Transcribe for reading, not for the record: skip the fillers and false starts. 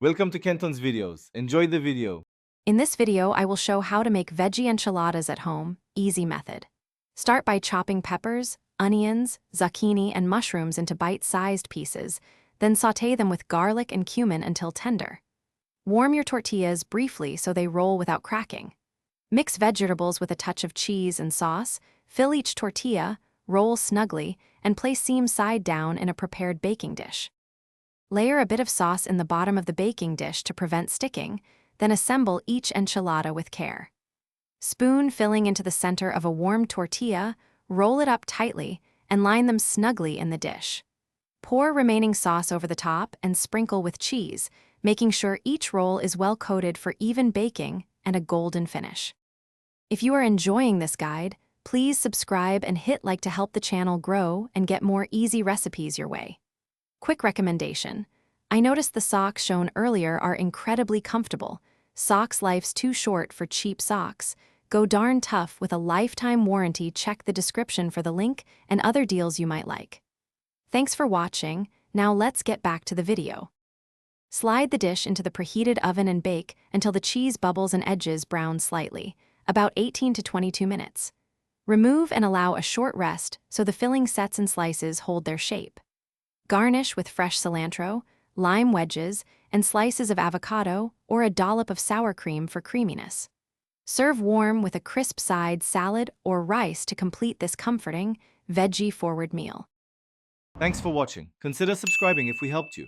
Welcome to Kenton's videos. Enjoy the video. In this video, I will show how to make veggie enchiladas at home, easy method. Start by chopping peppers, onions, zucchini, and mushrooms into bite-sized pieces, then sauté them with garlic and cumin until tender. Warm your tortillas briefly so they roll without cracking. Mix vegetables with a touch of cheese and sauce, fill each tortilla, roll snugly, and place seams side down in a prepared baking dish. Layer a bit of sauce in the bottom of the baking dish to prevent sticking, then assemble each enchilada with care. Spoon filling into the center of a warm tortilla, roll it up tightly, and line them snugly in the dish. Pour remaining sauce over the top and sprinkle with cheese, making sure each roll is well coated for even baking and a golden finish. If you are enjoying this guide, please subscribe and hit like to help the channel grow and get more easy recipes your way. Quick recommendation. I noticed the socks shown earlier are incredibly comfortable. Socks life's too short for cheap socks. Go darn tough with a lifetime warranty. Check the description for the link and other deals you might like. Thanks for watching. Now let's get back to the video. Slide the dish into the preheated oven and bake until the cheese bubbles and edges brown slightly, about 18 to 22 minutes. Remove and allow a short rest so the filling sets and slices hold their shape. Garnish with fresh cilantro, lime wedges, and slices of avocado or a dollop of sour cream for creaminess. Serve warm with a crisp side salad or rice to complete this comforting, veggie-forward meal. Thanks for watching. Consider subscribing if we helped you.